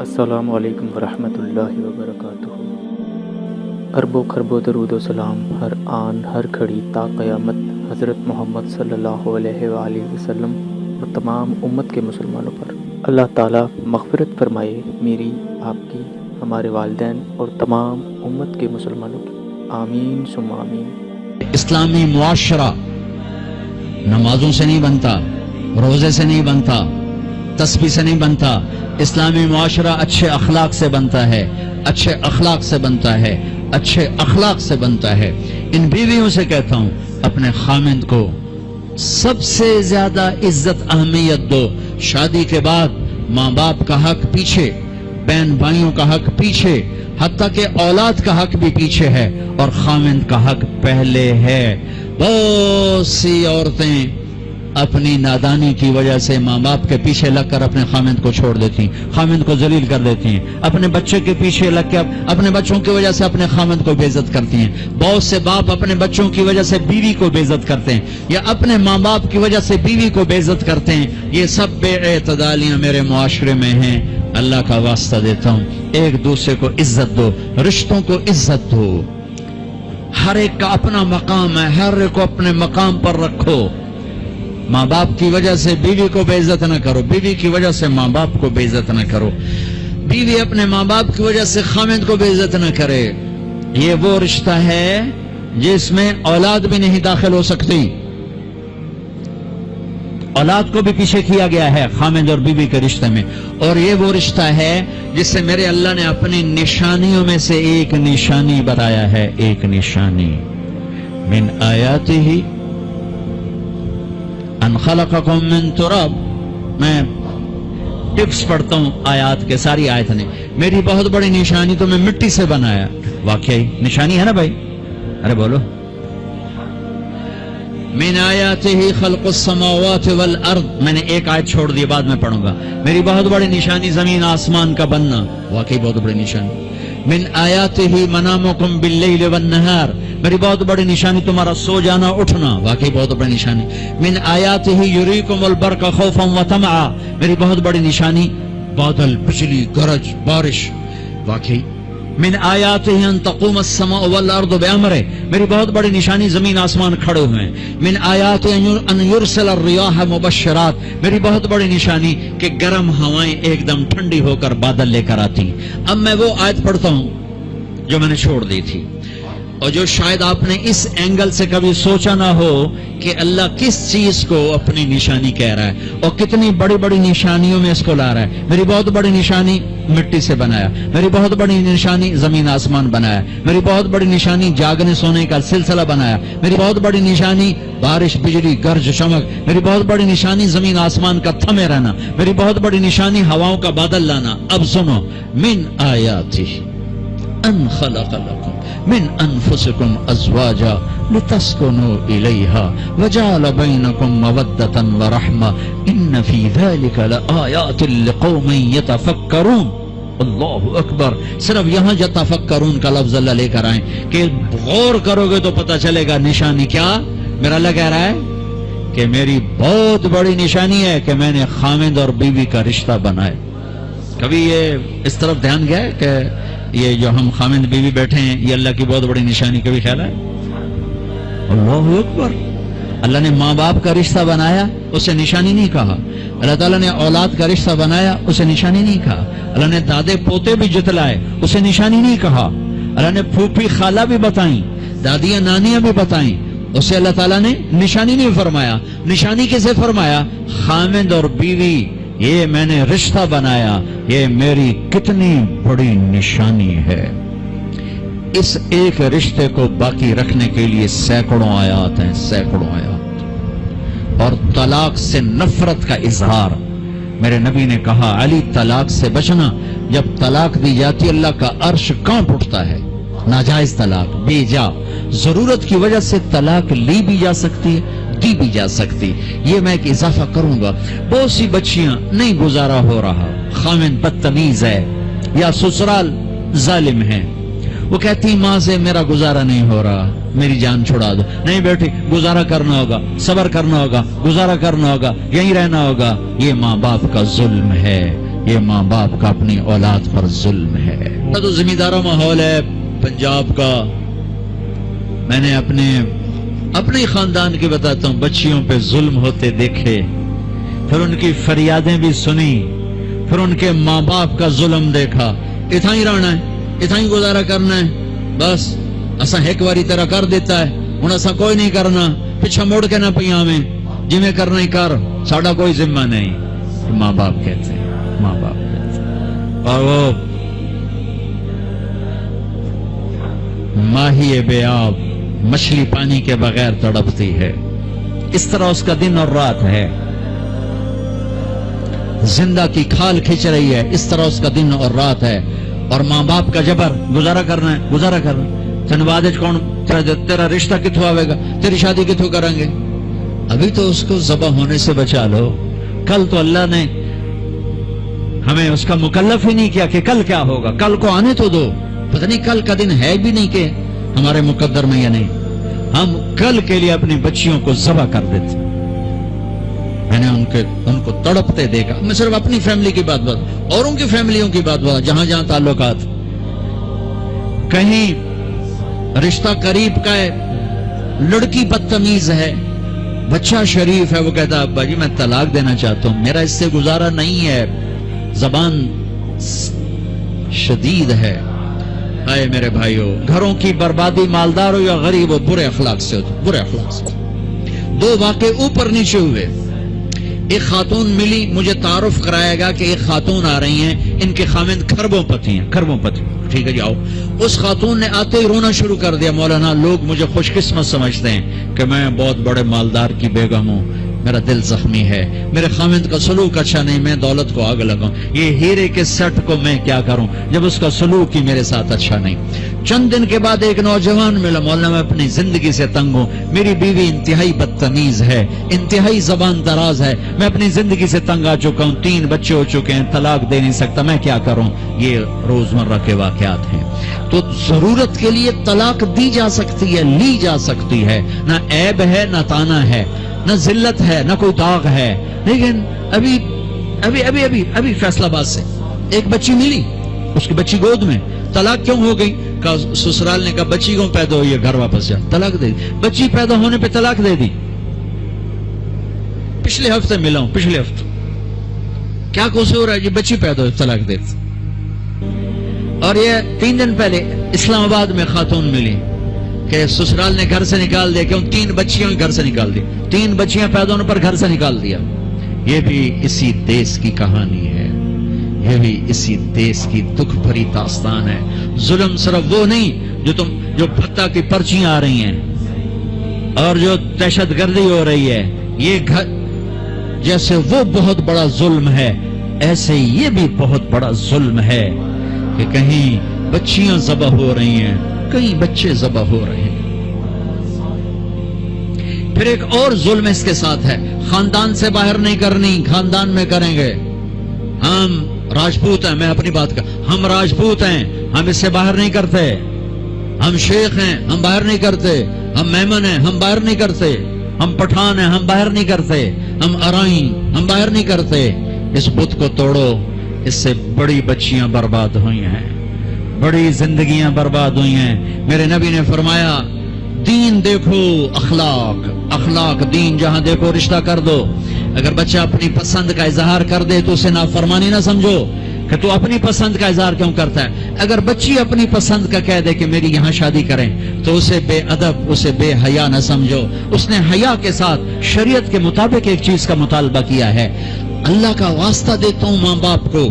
السلام علیکم ورحمۃ اللہ وبرکاتہ۔ ارب و خرب و درود و سلام ہر آن ہر کھڑی تا قیامت حضرت محمد صلی اللہ علیہ وآلہ وسلم اور تمام امت کے مسلمانوں پر۔ اللہ تعالیٰ مغفرت فرمائے میری، آپ کی، ہمارے والدین اور تمام امت کے مسلمانوں کی، آمین ثم آمین۔ اسلامی معاشرہ نمازوں سے نہیں بنتا، روزے سے نہیں بنتا، تسبیح سے نہیں بنتا۔ اسلامی معاشرہ اچھے اخلاق سے بنتا ہے، اچھے اخلاق سے بنتا ہے، اچھے اخلاق سے بنتا ہے۔ ان بیویوں سے کہتا ہوں اپنے خامند کو سب سے زیادہ عزت اہمیت دو۔ شادی کے بعد ماں باپ کا حق پیچھے، بہن بھائیوں کا حق پیچھے، حتیٰ کہ اولاد کا حق بھی پیچھے ہے اور خامند کا حق پہلے ہے۔ بہت سی عورتیں اپنی نادانی کی وجہ سے ماں باپ کے پیچھے لگ کر اپنے خامند کو چھوڑ دیتی ہیں، خامند کو ذلیل کر دیتی ہیں، اپنے بچے کے پیچھے لگ کے اپنے بچوں کی وجہ سے اپنے خامند کو بے عزت کرتی ہیں۔ بہت سے باپ اپنے بچوں کی وجہ سے بیوی کو بے عزت کرتے ہیں یا اپنے ماں باپ کی وجہ سے بیوی کو بے عزت کرتے ہیں۔ یہ سب بے اعتدالیاں میرے معاشرے میں ہیں۔ اللہ کا واسطہ دیتا ہوں، ایک دوسرے کو عزت دو، رشتوں کو عزت دو۔ ہر ایک کا اپنا مقام ہے، ہر ایک کو اپنے مقام پر رکھو۔ ماں باپ کی وجہ سے بیوی کو بے عزت نہ کرو، بیوی کی وجہ سے ماں باپ کو بے عزت نہ کرو، بیوی اپنے ماں باپ کی وجہ سے خامند کو بے عزت نہ کرے۔ یہ وہ رشتہ ہے جس میں اولاد بھی نہیں داخل ہو سکتی، اولاد کو بھی پیچھے کیا گیا ہے خامند اور بیوی کے رشتے میں۔ اور یہ وہ رشتہ ہے جس سے میرے اللہ نے اپنی نشانیوں میں سے ایک نشانی بتایا ہے، ایک نشانی۔ من آیاتہ ان خلقکم من تراب۔ میں ٹپس پڑھتا ہوں آیات کے، ساری آیت نے۔ میری بہت بڑی نشانی تو میں مٹی سے بنایا۔ واقعی نشانی ہے نا بھائی؟ ارے بولو۔ من آیاتہ خلق السماوات والارض۔ میں نے ایک آیت چھوڑ دی، بعد میں پڑھوں گا۔ میری بہت بڑی نشانی زمین آسمان کا بننا، واقعی بہت بڑی نشانی۔ من آیاتہ منامکم باللیل والنہار۔ میری بہت بڑی نشانی تمہارا سو جانا اٹھنا، واقعی بہت بڑی نشانی۔ من آیاتہ یریکم البرق خوفا وطمعا۔ میری بہت بڑی نشانی بادل، بجلی، گرج، بارش، واقعی۔ من آیاتہ ان تقوم السماء والارض بامرہ۔ میری بہت بڑی نشانی زمین آسمان کھڑے ہوئے ہیں۔ من آیاتہ ان یرسل الریاح مبشرات۔ میری بہت بڑی نشانی کہ گرم ہوائیں ایک دم ٹھنڈی ہو کر بادل لے کر آتی۔ اب میں وہ آیت پڑھتا ہوں جو میں نے چھوڑ دی تھی، اور جو شاید آپ نے اس اینگل سے کبھی سوچا نہ ہو کہ اللہ کس چیز کو اپنی نشانی کہہ رہا ہے اور کتنی بڑی بڑی نشانیوں میں اس کو لا رہا ہے۔ میری بہت بڑی نشانی مٹی سے بنایا، میری بہت بڑی نشانی زمین آسمان بنایا، میری بہت بڑی نشانی جاگنے سونے کا سلسلہ بنایا، میری بہت بڑی نشانی بارش، بجلی، گرج، چمک، میری بہت بڑی نشانی زمین آسمان کا تھمے رہنا، میری بہت بڑی نشانی ہواؤں کا بادل لانا۔ اب سنو، من آیاتہ ان خلق لکم من انفسکم ازواجا لتسکنوا الیہا وجعل بینکم مودۃ ورحمہ ان فی ذلک لآیات لقوم یتفکرون۔ اللہ اکبر۔ صرف یہاں یتفکرون کا لفظ اللہ لے کر آئیں کہ غور کرو گے تو پتہ چلے گا نشانی کیا۔ میرا اللہ کہہ رہا ہے کہ میری بہت بڑی نشانی ہے کہ میں نے خامند اور بیوی کا رشتہ بنائے۔ کبھی یہ اس طرف دھیان گیا ہے کہ یہ جو ہم خامند بیوی بیٹھے ہیں یہ اللہ کی بہت بڑی نشانی؟ کبھی خیال ہے؟ اللہ اکبر۔ اللہ نے ماں باپ کا رشتہ بنایا، اسے نشانی نہیں کہا۔ اللہ تعالیٰ نے اولاد کا رشتہ بنایا، اسے نشانی نہیں کہا۔ اللہ نے دادے پوتے بھی جتلائے، اسے نشانی نہیں کہا۔ اللہ نے پھوپھی خالہ بھی بتائیں، دادیاں نانیاں بھی بتائیں، اسے اللہ تعالیٰ نے نشانی نہیں فرمایا۔ نشانی کسے فرمایا؟ خامند اور بیوی، یہ میں نے رشتہ بنایا، یہ میری کتنی بڑی نشانی ہے۔ اس ایک رشتے کو باقی رکھنے کے لیے سینکڑوں آیات ہیں، سینکڑوں آیات۔ اور طلاق سے نفرت کا اظہار۔ میرے نبی نے کہا علی طلاق سے بچنا، جب طلاق دی جاتی اللہ کا عرش کانپ اٹھتا ہے۔ ناجائز طلاق، بے جا، ضرورت کی وجہ سے طلاق لی بھی جا سکتی ہے، دی بھی جا سکتی۔ یہ میں ایک اضافہ کروں گا، بہت سی بچیاں نہیں گزارا ہو رہا، خامن بدتمیز ہے یا سسرال ظالم ہے، وہ کہتی ماں سے میرا گزارا نہیں ہو رہا، میری جان چھڑا دو۔ نہیں بیٹی، گزارا کرنا ہوگا، صبر کرنا ہوگا، گزارا کرنا ہوگا، یہیں رہنا ہوگا۔ یہ ماں باپ کا ظلم ہے، یہ ماں باپ کا اپنی اولاد پر ظلم ہے. تو زمینداروں ماحول ہے پنجاب کا. میں نے اپنے ہی خاندان کی بتاتا ہوں، بچیوں پہ ظلم ہوتے دیکھے، پھر ان کی فریادیں بھی سنی، پھر ان کے ماں باپ کا ظلم دیکھا. اتنا ہی رہنا ہے، اتنا ہی گزارا کرنا ہے، بس اسا ایک باری طرح کر دیتا ہے، ہوں اسا کوئی نہیں کرنا، پیچھے مڑ کے نہ پیا میں جی میں کرنا ہی کر، ساڈا کوئی ذمہ نہیں. ماں باپ کہتے ہیں، ماں باپ کہتے ہیں. اور وہ ماہی بے آب مچھلی پانی کے بغیر تڑپتی ہے، اس طرح اس کا دن اور رات ہے. زندہ کی کھال کھچ رہی ہے، اس طرح اس کا دن اور رات ہے. اور ماں باپ کا جبر، گزارا کرنا ہے، گزارا کرنا. تین بعد کون تیرا رشتہ کتوں آئے گا، تیری شادی کتوں کریں گے؟ ابھی تو اس کو ذبح ہونے سے بچا لو. کل تو اللہ نے ہمیں اس کا مکلف ہی نہیں کیا کہ کل کیا ہوگا، کل کو آنے تو دو. پتہ نہیں کل کا دن ہے بھی نہیں کہ ہمارے مقدر میں یا نہیں. ہم کل کے لیے اپنی بچیوں کو ذبح کر دیتے. میں نے ان کو تڑپتے دیکھا. میں صرف اپنی فیملی کی بات اوروں کی فیملیوں کی بات جہاں جہاں تعلقات. کہیں رشتہ قریب کا ہے، لڑکی بدتمیز ہے، بچہ شریف ہے، وہ کہتا ابا جی میں طلاق دینا چاہتا ہوں، میرا اس سے گزارا نہیں ہے، زبان شدید ہے. اے میرے بھائیو، گھروں کی بربادی مالدار ہو یا غریب ہو، برے اخلاق سے ہو، برے اخلاق سے. دو واقعے اوپر نیچے ہوئے. ایک خاتون ملی، مجھے تعارف کرائے گا کہ ایک خاتون آ رہی ہیں، ان کے خاوند کھربوں پتی ہیں، کھربوں پتی. ٹھیک ہے جی آؤ. اس خاتون نے آتے ہی رونا شروع کر دیا. مولانا لوگ مجھے خوش قسمت سمجھتے ہیں کہ میں بہت بڑے مالدار کی بیگم ہوں، میرا دل زخمی ہے، میرے خاوند کا سلوک اچھا نہیں، میں دولت کو آگ لگاؤں، یہ ہیرے کے سیٹ کو میں کیا کروں جب اس کا سلوک ہی میرے ساتھ اچھا نہیں. چند دن کے بعد ایک نوجوان ملا. مولانا میں اپنی زندگی سے تنگ ہوں، میری بیوی انتہائی بدتمیز ہے، انتہائی زبان دراز ہے، میں اپنی زندگی سے تنگ آ چکا ہوں، 3 بچے ہو چکے ہیں، طلاق دے نہیں سکتا، میں کیا کروں. یہ روزمرہ کے واقعات ہیں. تو ضرورت کے لیے طلاق دی جا سکتی ہے، لی جا سکتی ہے، نہ عیب ہے نہ تانا ہے، نہ ذلت ہے نہ کوئی داغ ہے. لیکن ابھی فیصلہ آباد سے ایک بچی ملی، اس کی بچی گود میں. طلاق کیوں ہو گئی؟ کہا سسرال نے کہا بچی کیوں پیدا ہوئی ہے، گھر واپس جا. طلاق دے دی. بچی پیدا ہونے پہ طلاق دے دی. پچھلے ہفتے ملا ہوں، پچھلے ہفتے. کیا قصور ہے جی؟ بچی پیدا ہوئی طلاق دے دی. اور یہ 3 دن پہلے اسلام آباد میں خاتون ملی کہ سسرال نے گھر سے نکال دیا، کیوں 3 بچیاں گھر سے نکال دی، 3 بچیاں پیدا ہونے پر گھر سے نکال دیا. یہ بھی اسی دیس کی کہانی ہے، یہ بھی اسی دیس کی دکھ بھری داستان ہے. ظلم صرف وہ نہیں جو پھتہ کی پرچیاں آ رہی ہیں اور جو دہشت گردی ہو رہی ہے، یہ جیسے وہ بہت بڑا ظلم ہے، ایسے یہ بھی بہت بڑا ظلم ہے کہ کہیں بچیاں ذبح ہو رہی ہیں، کئی بچے ذبح ہو رہے ہیں. پھر ایک اور ظلم اس کے ساتھ ہے، خاندان سے باہر نہیں کرنی، خاندان میں کریں گے. ہم راجپوت ہیں، میں اپنی بات کر، ہم راجپوت ہیں، ہم اس سے باہر نہیں کرتے. ہم شیخ ہیں، ہم باہر نہیں کرتے. ہم میمن ہیں، ہم باہر نہیں کرتے. ہم پٹھان ہیں، ہم باہر نہیں کرتے. ہم ارائیں، ہم باہر نہیں کرتے. اس بت کو توڑو، اس سے بڑی بچیاں برباد ہوئی ہیں، بڑی زندگیاں برباد ہوئی ہیں. میرے نبی نے فرمایا دین دیکھو، اخلاق دین جہاں دیکھو رشتہ کر دو. اگر بچہ اپنی پسند کا اظہار کر دے تو اسے نافرمانی نہ سمجھو کہ تو اپنی پسند کا اظہار کیوں کرتا ہے. اگر بچی اپنی پسند کا کہہ دے کہ میری یہاں شادی کریں تو اسے بے ادب، اسے بے حیا نہ سمجھو. اس نے حیا کے ساتھ شریعت کے مطابق ایک چیز کا مطالبہ کیا ہے. اللہ کا واسطہ دیتا ہوں ماں باپ کو،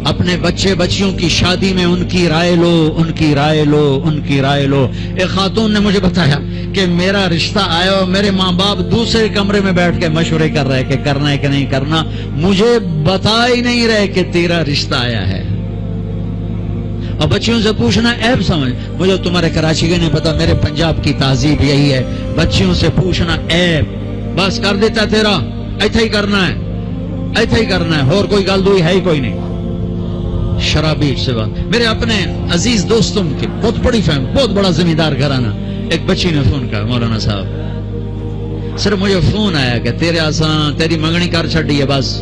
اپنے بچے بچیوں کی شادی میں ان کی رائے لو، ان کی رائے لو، ان کی رائے لو. ایک خاتون نے مجھے بتایا کہ میرا رشتہ آیا اور میرے ماں باپ دوسرے کمرے میں بیٹھ کے مشورے کر رہے کہ کرنا ہے کہ نہیں کرنا، مجھے بتا ہی نہیں رہے کہ تیرا رشتہ آیا ہے. اور بچیوں سے پوچھنا عیب سمجھ. مجھے تمہارے کراچی کے نہیں پتا، میرے پنجاب کی تہذیب یہی ہے، بچیوں سے پوچھنا عیب. بس کر دیتا تیرا، ایتھا ہی کرنا ہے، ایتھا ہی کرنا ہے، اور کوئی گل دوئی ہے ہی کوئی نہیں. شرابی سے بات. میرے اپنے عزیز دوستوں کے بہت بڑی فہم، بہت بڑا زمیندار گھرانہ. ایک بچی نے فون کیا، مولانا صاحب صرف مجھے فون آیا کہ تیرے آسان تیری منگنی کر چھڑی ہے، بس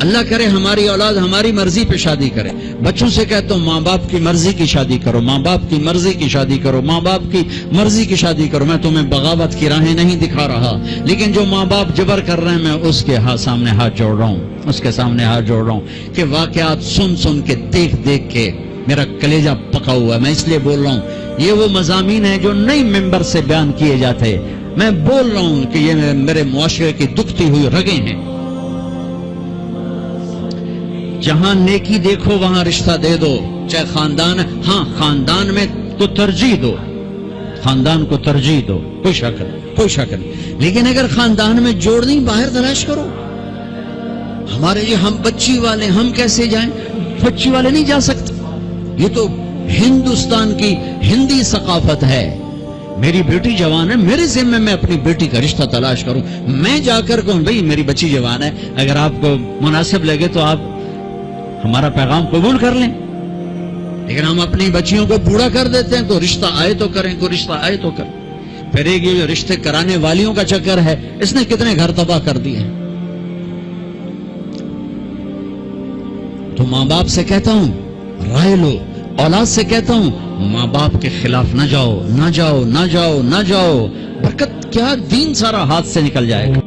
اللہ کرے ہماری اولاد ہماری مرضی پہ شادی کرے. بچوں سے کہتا ہوں ماں باپ کی مرضی کی شادی کرو، ماں باپ کی مرضی کی شادی کرو، ماں باپ کی مرضی کی شادی کرو. میں تمہیں بغاوت کی راہیں نہیں دکھا رہا، لیکن جو ماں باپ جبر کر رہے ہیں میں اس کے سامنے ہاتھ جوڑ رہا ہوں، اس کے سامنے ہاتھ جوڑ رہا ہوں کہ واقعات سن سن کے دیکھ دیکھ کے میرا کلیجہ پکا ہوا ہے. میں اس لیے بول رہا ہوں یہ وہ مضامین ہیں جو نئی ممبر سے بیان کیے جاتے. میں بول رہا ہوں کہ یہ میرے معاشرے کی دکھتی ہوئی رگیں ہیں. جہاں نیکی دیکھو وہاں رشتہ دے دو، چاہے خاندان، ہاں خاندان میں کو ترجیح دو، خاندان کو ترجیح دو، کوئی شک نہیں، کوئی شک نہیں. لیکن اگر خاندان میں جوڑ نہیں باہر تلاش کرو. ہمارے لیے ہم بچی والے، ہم کیسے جائیں؟ بچی والے نہیں جا سکتے. یہ تو ہندوستان کی ہندی ثقافت ہے. میری بیٹی جوان ہے، میرے ذمہ میں اپنی بیٹی کا رشتہ تلاش کروں. میں جا کر کہوں بھئی میری بچی جوان ہے، اگر آپ کو مناسب لگے تو آپ ہمارا پیغام قبول کر لیں. لیکن ہم اپنی بچیوں کو بوڑھا کر دیتے ہیں. تو رشتہ آئے تو کریں، کوئی رشتہ آئے تو کریں. پھر ایک یہ جو رشتے کرانے والیوں کا چکر ہے، اس نے کتنے گھر تباہ کر دیے ہیں. تو ماں باپ سے کہتا ہوں رائے لو. اولاد سے کہتا ہوں ماں باپ کے خلاف نہ جاؤ، نہ جاؤ، نہ جاؤ، نہ جاؤ. برکت کیا، دین سارا ہاتھ سے نکل جائے گا.